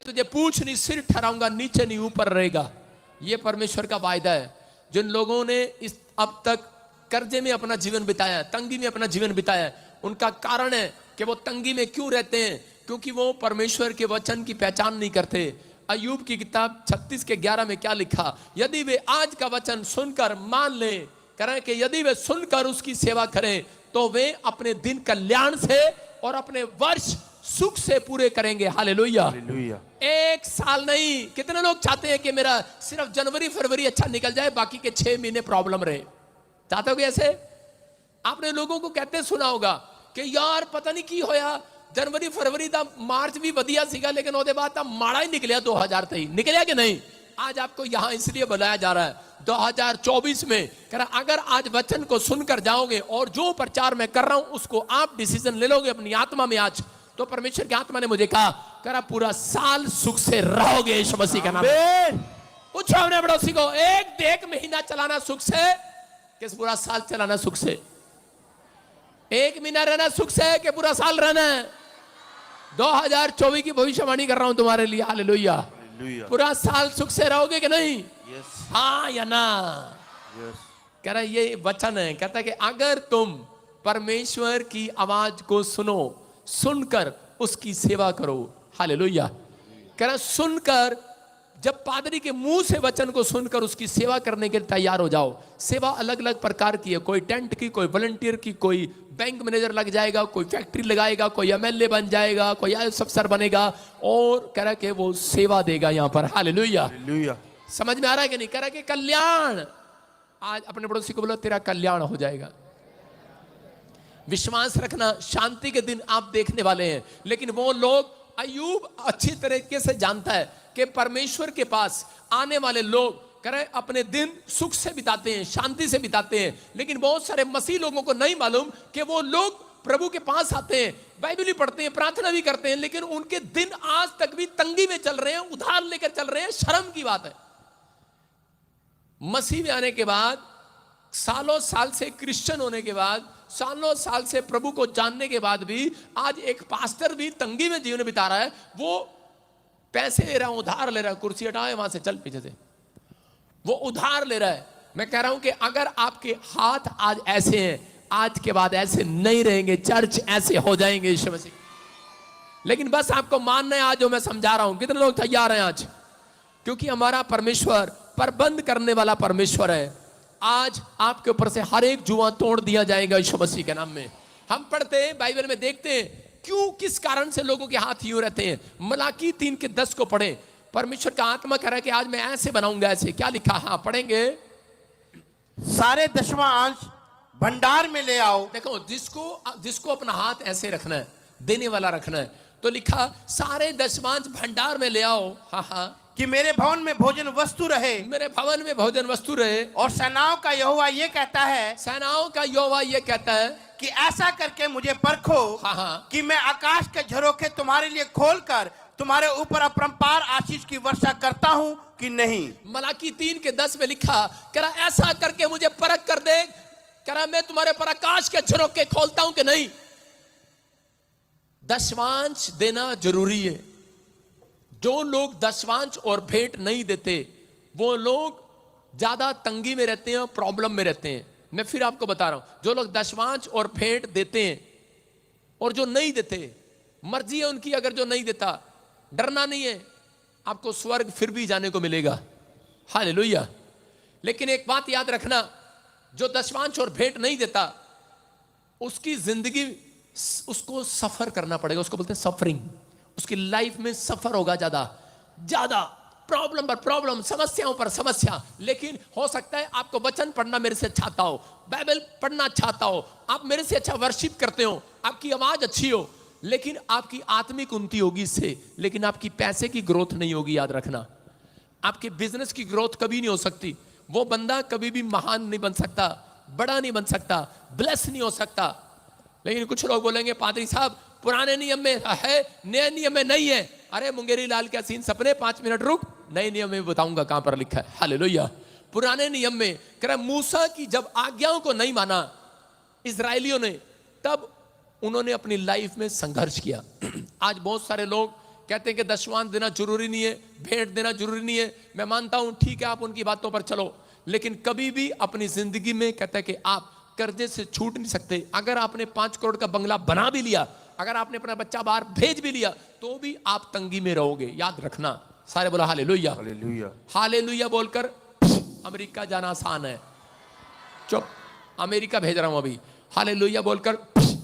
तुझे पूछ नहीं सिर ठहराऊंगा, नीचे नहीं ऊपर रहेगा। ये परमेश्वर का वायदा है। जिन लोगों ने इस अब तक कर्जे में अपना जीवन बिताया, तंगी में अपना जीवन बिताया, उनका कारण है कि वो तंगी में क्यों रहते हैं, क्योंकि वो परमेश्वर के वचन की पहचान नहीं करते। अय्यूब की किताब 36 के 11 में क्या लिखा, यदि वे आज का वचन सुनकर मान लें, करें कि यदि वे सुनकर उसकी सेवा करें तो वे अपने दिन कल्याण से और अपने वर्ष सुख से पूरे करेंगे। हालेलुया। हालेलुया। एक साल नहीं, कितने लोग चाहते हैं कि मेरा सिर्फ जनवरी फरवरी अच्छा निकल जाए, बाकी के 6 महीने प्रॉब्लम रहे? चाहते हो ऐसे? आपने लोगों को कहते सुना होगा कि यार पता नहीं की होया, जनवरी फरवरी दा मार्च भी वधिया सीगा, लेकिन उसके बाद ता माड़ा ही निकलिया 2023। निकलिया कि नहीं? आज आपको यहां इसलिए बुलाया जा रहा है 2024 में, कह रहा अगर आज वचन को सुनकर जाओगे और जो प्रचार मैं कर रहा हूं उसको आप डिसीजन ले लोगे अपनी आत्मा में आज, तो परमेश्वर की आत्मा ने मुझे कहा, कह रहा पूरा साल सुख से रहोगे यीशु मसीह का नाम। पूछो अपने पड़ोसी को, एक महीना चलाना सुख से कि पूरा साल चलाना सुख से? एक महीना रहना सुख से है कि पूरा साल रहना है? 2024 की भविष्यवाणी कर रहा हूं तुम्हारे लिए। हालेलुया। पूरा साल सुख से रहोगे कि नहीं? हाँ या ना? कह रहा ये वचन है, कहता है कि अगर तुम परमेश्वर की आवाज को सुनो, सुनकर उसकी सेवा करो। हालेलुया। कह रहा सुनकर, जब पादरी के मुंह से वचन को सुनकर उसकी सेवा करने के लिए तैयार हो जाओ। सेवा अलग अलग प्रकार की है, कोई टेंट की, कोई वॉलंटियर की, कोई बैंक मैनेजर लग जाएगा, कोई फैक्ट्री लगाएगा, कोई एमएलए बन जाएगा, कोई आईएएस अफसर बनेगा, और कह रहा कि वो सेवा देगा यहां पर। हालेलुया। समझ में आ रहा है कि नहीं? कह रहा कि कल्याण, आज अपने पड़ोसी को बोलो तेरा कल्याण हो जाएगा। विश्वास रखना, शांति के दिन आप देखने वाले हैं। लेकिन वो लोग, अय्यूब अच्छी तरीके से जानता है कि परमेश्वर के पास आने वाले लोग करें अपने दिन सुख से बिताते हैं, शांति से बिताते हैं। लेकिन बहुत सारे मसीह लोगों को नहीं मालूम कि वो लोग प्रभु के पास आते हैं, बाइबल भी पढ़ते हैं, प्रार्थना भी करते हैं, लेकिन उनके दिन आज तक भी तंगी में चल रहे हैं, उधार लेकर चल रहे हैं। शर्म की बात है। मसीह में आने के बाद, सालों साल से क्रिश्चियन होने के बाद, सालों साल से प्रभु को जानने के बाद भी आज एक पास्टर भी तंगी में जीवन बिता रहा है। वो पैसे ले रहा है, उधार ले रहा है। कुर्सी हटाए वहां से, चल पीछे से। वो उधार ले रहा है। मैं कह रहा हूं कि अगर आपके हाथ आज ऐसे हैं, आज के बाद ऐसे नहीं रहेंगे। चर्च ऐसे हो जाएंगे यीशु मसीह। लेकिन बस आपको मानना है आज जो मैं समझा रहा हूं। कितने लोग तैयार हैं आज? क्योंकि हमारा परमेश्वर प्रबंध करने वाला परमेश्वर है। आज आपके ऊपर से हर एक जुआ तोड़ दिया जाएगा यीशु मसीह के नाम में। हम पढ़ते हैं बाइबल में, देखते हैं क्यों, किस कारण से लोगों के हाथ यूं रहते हैं। मलाकी 3:10 को पढ़े। परमेश्वर का आत्मा कह रहा है कि आज मैं ऐसे बनाऊंगा, ऐसे। क्या लिखा? हाँ पढ़ेंगे। सारे 10वां अंश भंडार में ले आओ। देखो, जिसको अपना हाथ ऐसे रखना है, देने वाला रखना है, तो लिखा सारे 10वां अंश भंडार में ले आओ। हाँ, कि मेरे भवन में भोजन वस्तु रहे, मेरे भवन में भोजन वस्तु रहे। और सेनाओं का यहोवा ये कहता है, सेनाओं का यहोवा ये कहता है कि ऐसा करके मुझे परखो, कि मैं आकाश के झरोखे तुम्हारे लिए खोलकर तुम्हारे ऊपर अपरंपार आशीष की वर्षा करता हूं कि नहीं। मलाकी 3:10 में लिखा, कह रहा ऐसा करके मुझे परख कर दे। कह रहा मैं तुम्हारे पर आकाश के झरोखे खोलता हूं कि नहीं। दशवांश देना जरूरी है। जो लोग दशवांश और भेंट नहीं देते, वो लोग ज्यादा तंगी में रहते हैं और प्रॉब्लम में रहते हैं। मैं फिर आपको बता रहा हूं, जो लोग दशवांश और भेंट देते हैं और जो नहीं देते, मर्जी है उनकी। अगर जो नहीं देता, डरना नहीं है, आपको स्वर्ग फिर भी जाने को मिलेगा। हालेलुया। लेकिन एक बात याद रखना, जो दशवांश और भेंट नहीं देता, उसकी जिंदगी, उसको सफर करना पड़ेगा। उसको बोलते हैं सफरिंग। उसकी लाइफ में सफर होगा, ज्यादा प्रॉब्लम पर प्रॉब्लम, समस्याओं पर समस्या। लेकिन हो सकता है आपको वचन पढ़ना मेरे से अच्छा हो, बाइबल पढ़ना अच्छा हो, आप मेरे से अच्छा वर्शिप करते हो, आपकी आवाज अच्छी हो, लेकिन आपकी आत्मिक उन्नति होगी इससे, लेकिन आपकी पैसे की ग्रोथ नहीं होगी। याद रखना, आपके बिजनेस की ग्रोथ कभी नहीं हो सकती। वो बंदा कभी भी महान नहीं बन सकता, बड़ा नहीं बन सकता, ब्लेस नहीं हो सकता। लेकिन कुछ लोग बोलेंगे पादरी साहब पुराने नियम में है, नए नियम में नहीं है। अरे मुंगेरी लाल क्या सीन सपने, 5 मिनट रुक, नए नियम में बताऊंगा कहां पर लिखा है। हालेलुया। पुराने नियम में कह रहा मूसा की जब आज्ञाओं को नहीं माना इजरायलियों ने, तब उन्होंने अपनी लाइफ में संघर्ष किया। आज बहुत सारे लोग कहते हैं कि दशवांश देना जरूरी नहीं है, भेंट देना जरूरी नहीं है। मैं मानता हूं, ठीक है, आप उनकी बातों पर चलो, लेकिन कभी भी अपनी जिंदगी में कहता है कि आप कर्जे से छूट नहीं सकते। अगर आपने 5 करोड़ का बंगला बना भी लिया, अगर आपने अपना बच्चा बाहर भेज भी लिया, तो भी आप तंगी में रहोगे, याद रखना। सारे बोला हालेलुया। हालेलुया। हालेलुया बोलकर अमेरिका जाना आसान है। चुप, अमेरिका भेज रहा हूं अभी। हालेलुया बोलकर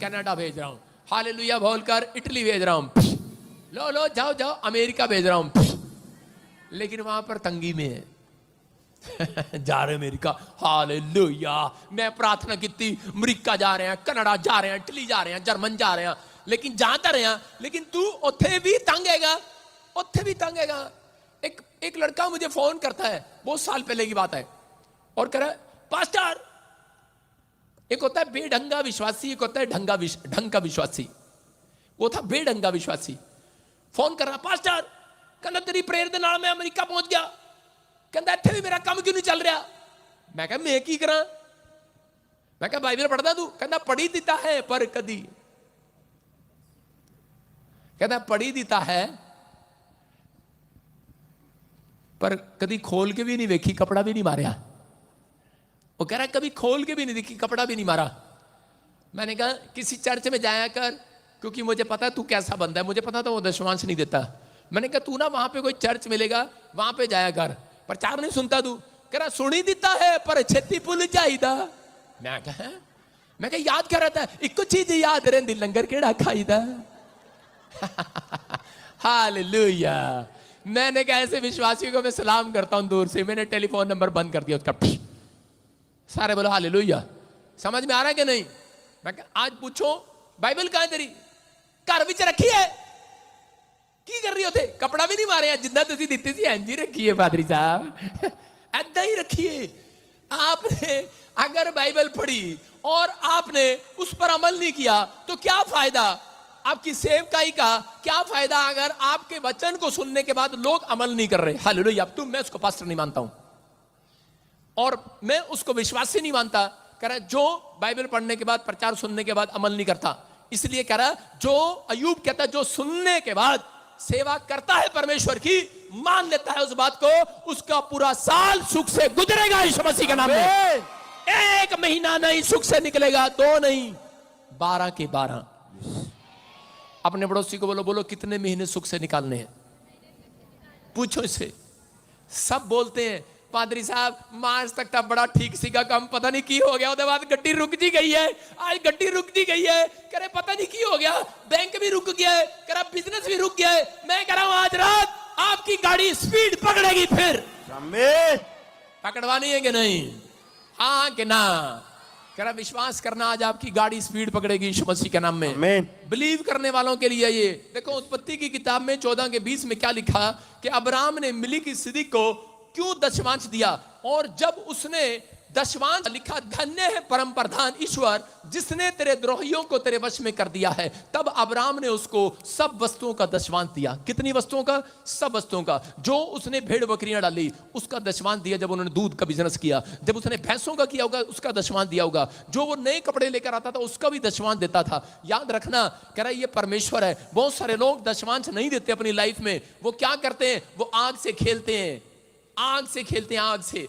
कनाडा भेज रहा हूं। हालेलुया बोलकर इटली भेज रहा हूं। लो लो जाओ जाओ, अमेरिका भेज रहा हूं, लेकिन वहां पर तंगी में है। जा रहे अमेरिका, हालेलुया। मैं प्रार्थना की थी, अमेरिका जा रहे हैं, कनाडा जा रहे हैं, इटली जा रहे हैं, जर्मन जा रहे हैं, लेकिन जाता रहे हैं, लेकिन तू उत्थे भी तंगेगा, उत्थे भी तंगेगा। एक लड़का मुझे फोन करता है, बहुत साल पहले की बात है, और कह रहा है, पास्टर, एक होता है बेढंगा विश्वासी, एक होता है ढंग का विश्वासी। वो था बेढंगा विश्वासी। फोन कर रहा, पास्टर कहना तेरी प्रेयर दे नाल मैं अमेरिका पहुंच गया, कहता इत्थे भी मेरा काम क्यों नहीं चल रहा। मैं कहा मैं की करा, मैं कहा बाइबल पढ़दा तू, कहता पढ़ी दिता है पर कदी, कहता पढ़ी दिता है पर कदी खोल के भी नहीं देखी, कपड़ा भी नहीं मारा। वो कह रहा कभी खोल के भी नहीं देखी, कपड़ा भी नहीं मारा। मैंने कहा किसी चर्च में जाया कर, क्योंकि मुझे पता है तू कैसा बंदा है, मुझे पता था वो दशमांश नहीं देता। मैंने कहा तू ना वहां पे कोई चर्च मिलेगा, वहां पे जाया कर, प्रचार नहीं सुनता तू। कह रहा सुनी देता है पर छेती भुल जाईदा। मैं कहा याद क्या रहता है, एक चीज याद रहती, लंगर केड़ा खाईदा। हालेलुया। मैंने कहा ऐसे विश्वासियों को मैं सलाम करता हूं दूर से। मैंने टेलीफोन नंबर बंद कर दिया उसका। सारे बोलो हालेलुया। समझ में आ रहा है कि नहीं। मैं कहा आज पूछो बाइबल कहां है तेरी, घर विच रखी है, की कर रही हो थे, कपड़ा भी नहीं मारे, जिंदा तुसी दित्ती सी इंज ही रखी है पादरी साहब, ऐदा ही रखिए। आपने अगर बाइबल पढ़ी और आपने उस पर अमल नहीं किया तो क्या फायदा आपकी सेवकाई का, क्या फायदा अगर आपके वचन को सुनने के बाद लोग अमल नहीं कर रहे। हालेलुया। अब मैं उसको पास्टर नहीं मानता हूं और मैं उसको विश्वासी नहीं मानता। कह रहा जो बाइबल पढ़ने के बाद, प्रचार सुनने के बाद अमल नहीं करता। इसलिए कह रहा जो अयूब कहता है, जो सुनने के बाद सेवा करता है परमेश्वर की, मान लेता है उस बात को, उसका पूरा साल सुख से गुजरेगा यीशु मसीह के नाम में। 1 महीना नहीं सुख से निकलेगा, 2 नहीं 12 के 12। अपने पड़ोसी को बोलो, बोलो कितने महीने सुख से निकालने हैं, पूछो इससे। सब बोलते हैं पादरी साहब मार्च तक तो बड़ा ठीक सी का काम, पता नहीं की हो गया, उसके बाद गड्डी रुक जी गई है, आज गड्डी रुक जी गई है, कह रहे पता नहीं की हो गया, बैंक भी रुक गया है, कह रहा बिजनेस भी रुक गया है। मैं कह रहा हूं आज रात आपकी गाड़ी स्पीड पकड़ेगी, फिर पकड़वानी है कि नहीं, हाँ कि ना। कह रहा विश्वास करना, आज आपकी गाड़ी स्पीड पकड़ेगी यीशु मसीह के नाम में। बिलीव करने वालों के लिए ये देखो, उत्पत्ति की किताब में 14 के 20 में क्या लिखा कि अब्राहम ने मेलिकिसदिक को क्यों दशमांश दिया, और जब उसने दशमांश लिखा, धन्य है परम प्रधान ईश्वर जिसने तेरे द्रोहियों को तेरे वश में कर दिया है, तब अब्राहम ने उसको सब वस्तुओं का दशमांश दिया। कितनी वस्तुओं का? सब वस्तुओं का। जो उसने भेड़ बकरियां डाली उसका दशमांश दिया, जब उन्होंने दूध का बिजनेस किया, जब उसने भैंसों का किया होगा उसका दशमांश दिया होगा, जो वो नए कपड़े लेकर आता था उसका भी दशमांश देता था। याद रखना, कह रहा है ये परमेश्वर है। बहुत सारे लोग दशमांश नहीं देते अपनी लाइफ में। वो क्या करते हैं, वो आग से खेलते हैं, आग से खेलते हैं, आग से।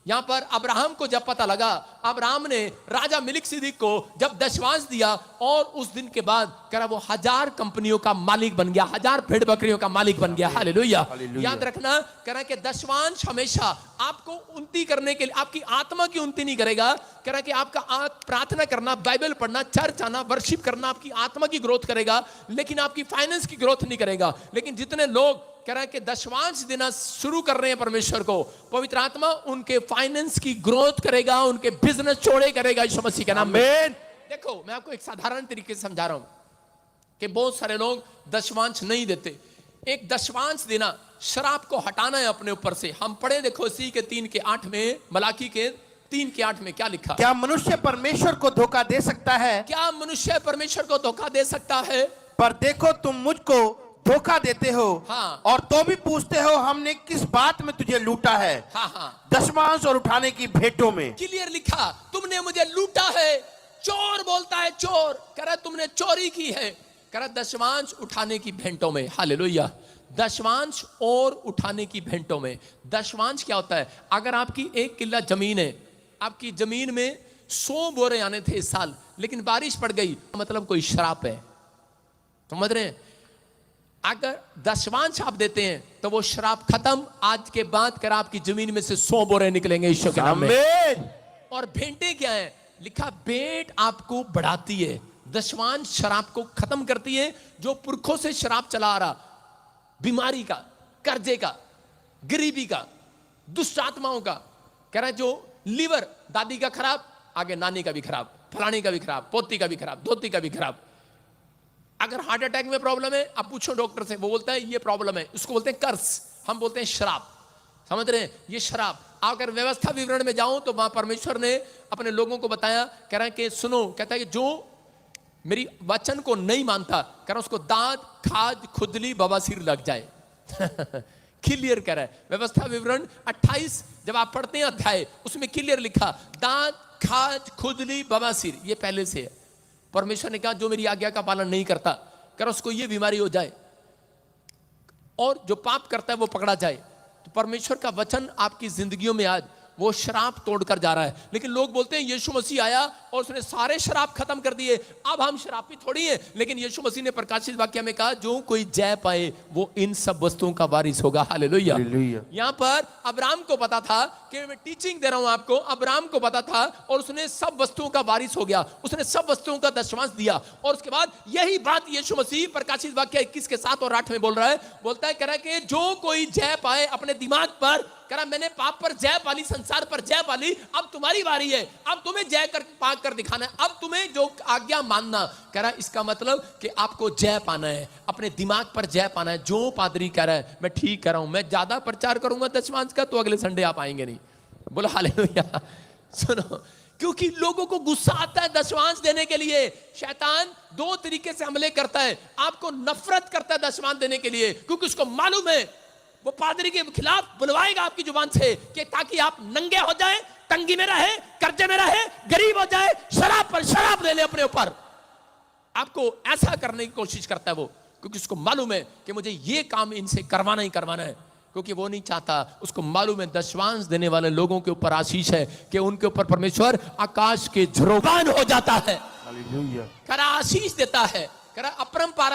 यहां पर अब्राहम को जब पता लगा, अब्राहम ने राजा मेलिकिसदिक को जब दशमांश दिया, और उस दिन के बाद कह रहा वो 1000 कंपनियों का मालिक बन गया, 1000 भेड़ बकरियों का मालिक बन गया। हालेलुया। याद रखना, कह रहा कि दशमांश हमेशा आपको उन्नति करने के लिए, आपकी आत्मा की उन्नति नहीं करेगा। कह रहा कि आपका प्रार्थना करना, बाइबल पढ़ना, चर्च आना, वर्शिप करना आपकी आत्मा की ग्रोथ करेगा, लेकिन आपकी फाइनेंस की ग्रोथ नहीं करेगा। लेकिन जितने लोग कह रहा है कि दशमांश देना शुरू कर रहे हैं परमेश्वर को, पवित्र आत्मा उनके फाइनेंस की ग्रोथ करेगा, उनके बिजनेस चौड़े करेगा यीशु मसीह के नाम में। देखो मैं आपको एक साधारण तरीके से समझा रहा हूं कि बहुत सारे लोग दशमांश नहीं देते। एक दशमांश देना, शराब को हटाना है अपने ऊपर से। हम पढ़े देखो इसी के 3 के 8 में, मलाकी के 3 के 8 में क्या लिखा? क्या मनुष्य परमेश्वर को धोखा दे सकता है? क्या मनुष्य परमेश्वर को धोखा दे सकता है? पर देखो तुम मुझको धोखा देते हो, हाँ। और तो भी पूछते हो हमने किस बात में तुझे लूटा है? हाँ हाँ, दशमांश और उठाने की भेंटों में। क्लियर लिखा, तुमने मुझे लूटा है। चोर बोलता है, चोर कह रहा तुमने चोरी की है। कह रहा दशमांश उठाने की भेंटों में, हालेलुया, दशमांश और उठाने की भेंटों में। दशमांश क्या होता है? अगर आपकी 1 किल्ला जमीन है, आपकी जमीन में 100 बोरे आने थे इस साल, लेकिन बारिश पड़ गई, मतलब कोई श्राप है, समझ रहे हैं? अगर दशमांश आप देते हैं तो वो श्राप खत्म, आज के बाद कर आपकी जमीन में से 100 बोरे निकलेंगे ईश्वर के नाम में। और भेंटे क्या है? लिखा भेंट आपको बढ़ाती है, दशमांश श्राप को खत्म करती है। जो पुरखों से श्राप चला आ रहा, बीमारी का, कर्जे का, गरीबी का, दुष्ट आत्माओं का, कह रहा है जो लीवर दादी का खराब, आगे नानी का भी खराब, फलानी का भी खराब, पोती का भी खराब, धोती का भी खराब। अगर हार्ट अटैक में प्रॉब्लम है, आप पूछो डॉक्टर से, वो बोलता है ये प्रॉब्लम है, उसको बोलते हैं कर्स, हम बोलते हैं श्राप, समझ रहे हैं? ये श्राप। अगर व्यवस्था विवरण में जाऊं तो वहां परमेश्वर ने अपने लोगों को बताया, कह रहा है कि सुनो, कहता है कि जो मेरी वचन को नहीं मानता, कह रहा उसको दांत, खाज, खुजली, बवासीर लग जाए। क्लियर कह रहा है व्यवस्था विवरण 28 जब आप पढ़ते हैं अध्याय, उसमें क्लियर लिखा दांत, खाज, खुजली, बवासीर, ये पहले से है। परमेश्वर ने कहा जो मेरी आज्ञा का पालन नहीं करता, कह रहा उसको ये बीमारी हो जाए, और जो पाप करता है वो पकड़ा जाए। तो परमेश्वर का वचन आपकी जिंदगियों में आज वो शराब तोड़कर जा रहा है। लेकिन लोग बोलते हैं यीशु मसीह आया और उसने सारे शराब खत्म कर दिए, अब हम शराबी थोड़ी हैं। लेकिन यीशु मसीह ने प्रकाशित वाक्य में कहा जो कोई जय पाए वो इन सब वस्तुओं का वारिस होगा। हालेलुया। यहां पर अब्राहम को पता था कि मैं टीचिंग दे रहा हूं आपको, अब्राहम को पता था और उसने सब वस्तुओं का वारिस हो गया, उसने सब वस्तुओं का दशमांश दिया। और उसके बाद यही बात यीशु मसीह प्रकाशित वाक्य 21 के 7 और 8 में बोल रहा है, बोलता है, कह रहा है कि जो कोई जय पाए अपने दिमाग पर, कह रहा मैंने पाप पर जय पाली, संसार पर जय पाली, अब तुम्हारी बारी है, अब तुम्हें जय कर पाक कर दिखाना है, अब तुम्हें जो आज्ञा मानना। कह रहा इसका मतलब कि आपको जय पाना है, अपने दिमाग पर जय पाना है। जो पादरी कह रहा है मैं ठीक कर रहा हूं, मैं ज्यादा प्रचार करूंगा दशमांश का तो अगले संडे आप आएंगे नहीं। बोलो हालेलुया। सुनो, क्योंकि लोगों को गुस्सा आता है दशमांश देने के लिए। शैतान 2 तरीके से हमले करता है, आपको नफरत करता है दशमांश देने के लिए, क्योंकि उसको मालूम है वो पादरी के खिलाफ बुलवाएगा आपकी जुबान से कि ताकि आप नंगे हो जाए, तंगी में रहे, कर्जे में रहे, गरीब हो जाए, शराब पर शराब ले ले अपने ऊपर। आपको ऐसा करने की कोशिश करता है वो, क्योंकि उसको मालूम है कि मुझे ये काम इनसे करवाना ही करवाना है, क्योंकि वो नहीं चाहता, उसको मालूम है दशमांश देने वाले लोगों के ऊपर आशीष है कि उनके ऊपर परमेश्वर आकाश के झरोखान हो जाता है। हालेलुया। करा आशीष देता है, करा अपरंपार